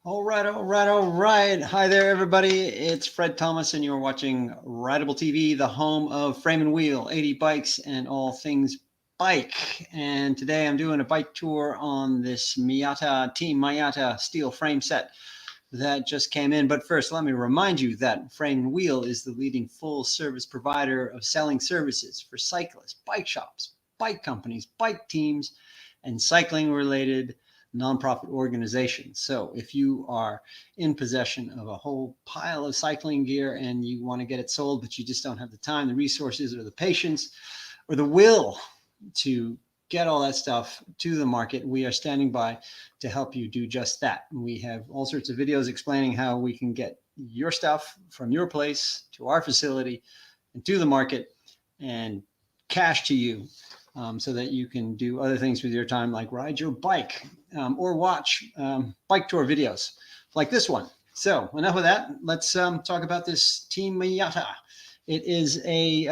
All right, all right, all right. Hi there, everybody. It's Fred Thomas, and you're watching Rideable TV, the home of Frame and Wheel, 80 bikes, and all things bike. And today I'm doing a bike tour on this Miyata, Team Miyata steel frame set that just came in. But first, let me remind you that Frame and Wheel is the leading full service provider of selling services for cyclists, bike shops, bike companies, bike teams, and cycling related nonprofit organizations. So if you are in possession of a whole pile of cycling gear and you want to get it sold, but you just don't have the time, the resources, or the patience, or the will to get all that stuff to the market, we are standing by to help you do just that. We have all sorts of videos explaining how we can get your stuff from your place to our facility and to the market and cash to you, so that you can do other things with your time, like ride your bike, or watch bike tour videos like this one. So enough of that. Let's talk about this Team Miyata. It is a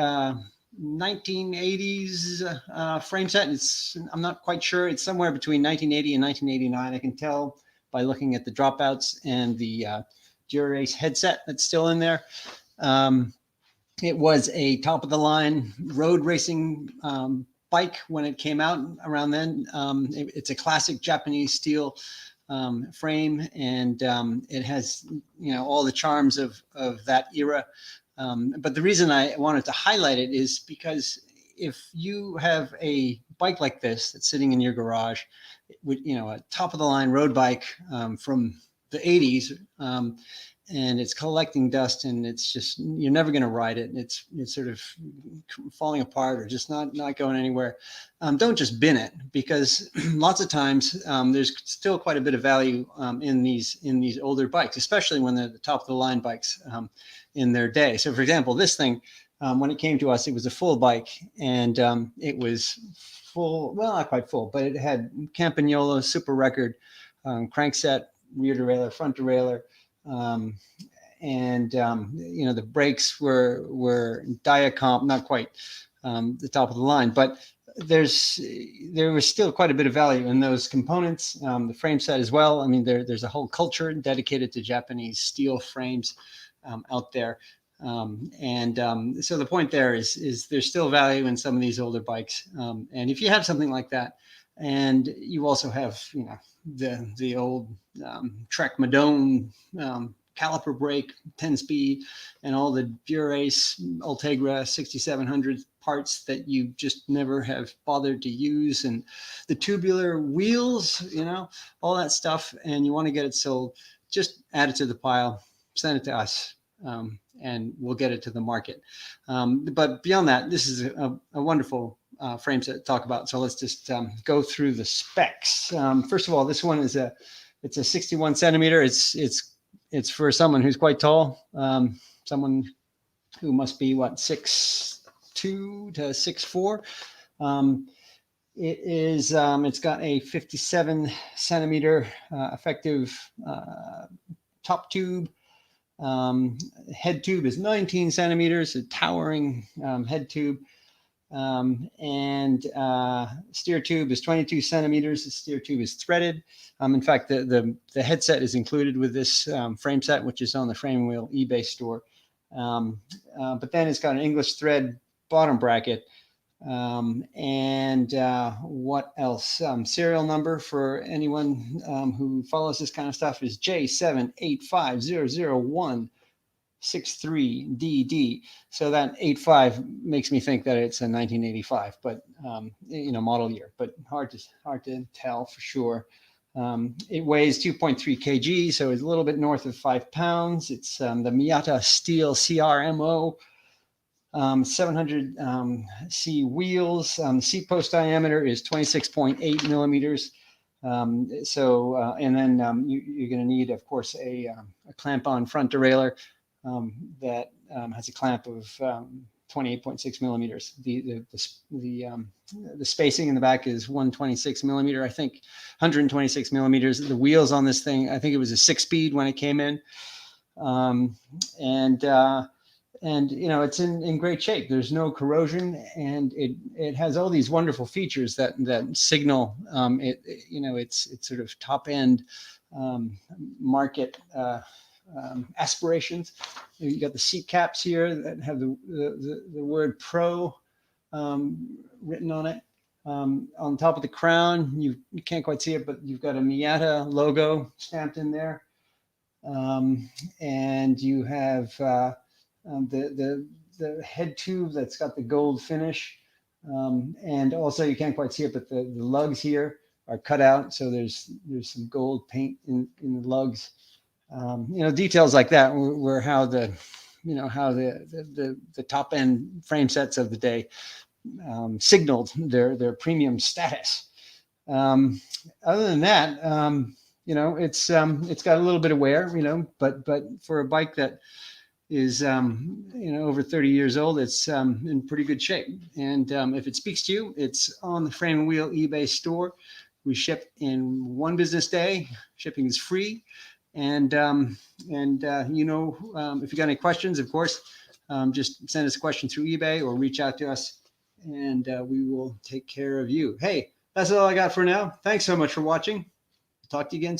1980s frame set. I'm not quite sure. It's somewhere between 1980 and 1989. I can tell by looking at the dropouts and the Dura-Ace headset that's still in there. It was a top of the line road racing bike when it came out around then. It's a classic Japanese steel frame, and it has all the charms of that era. But the reason I wanted to highlight it is because if you have a bike like this that's sitting in your garage, with a top of the line road bike from the 80s, and it's collecting dust, and it's just, you're never going to ride it. It's sort of falling apart or just not going anywhere. Don't just bin it, because lots of times there's still quite a bit of value in these older bikes, especially when they're the top of the line bikes in their day. So for example, this thing, when it came to us, it was a full bike, and it was full, well, not quite full, but it had Campagnolo super record, crankset, rear derailleur, front derailleur, and the brakes were Diacomp, not quite the top of the line, but there was still quite a bit of value in those components. The frame set as well. I mean, there's a whole culture dedicated to Japanese steel frames out there. So the point there is there's still value in some of these older bikes. And if you have something like that, and you also have, the old Trek Madone caliper brake, 10-speed, and all the Dura-Ace Ultegra 6700 parts that you just never have bothered to use, and the tubular wheels, all that stuff, and you want to get it sold, just add it to the pile, send it to us, and we'll get it to the market. But beyond that, this is a wonderful frame set to talk about. So let's just go through the specs. First of all, this one is it's a 61 centimeter. It's for someone who's quite tall, someone who must be 6'2" to 6'4". It's got a 57 centimeter effective top tube. Head tube is 19 centimeters, a towering head tube. And steer tube is 22 centimeters. The steer tube is threaded. In fact, the headset is included with this frame set, which is on the Frame and Wheel eBay store. But then it's got an English thread bottom bracket. And what else? Serial number for anyone who follows this kind of stuff is J78500163DD. So that 85 makes me think that it's a 1985, but model year, but hard to tell for sure. It weighs 2.3 kg, so it's a little bit north of 5 pounds. It's the Miyata Steel CRMO 700 C wheels. Seat post diameter is 26.8 millimeters. And then you're going to need, of course, a clamp-on front derailleur that has a clamp of 28.6 millimeters. The spacing in the back is 126 millimeter, I think, 126 millimeters. The wheels on this thing, I think it was a 6-speed when it came in. And it's in great shape. There's no corrosion, and it has all these wonderful features that signal it's sort of top end market aspirations. You got the seat caps here that have the word Pro written on it. On top of the crown, you can't quite see it, but you've got a Miyata logo stamped in there. And you have the head tube that's got the gold finish. And also you can't quite see it, but the lugs here are cut out. So there's some gold paint in the lugs. Details like that were how the top end frame sets of the day signaled their premium status. Other than that, it's got a little bit of wear, but for a bike that is over 30 years old, it's in pretty good shape. And if it speaks to you, it's on the Frame and Wheel eBay store. We ship in 1 business day. Shipping is free. And if you got any questions, of course, just send us a question through eBay or reach out to us, and we will take care of you. Hey, that's all I got for now. Thanks so much for watching. Talk to you again soon.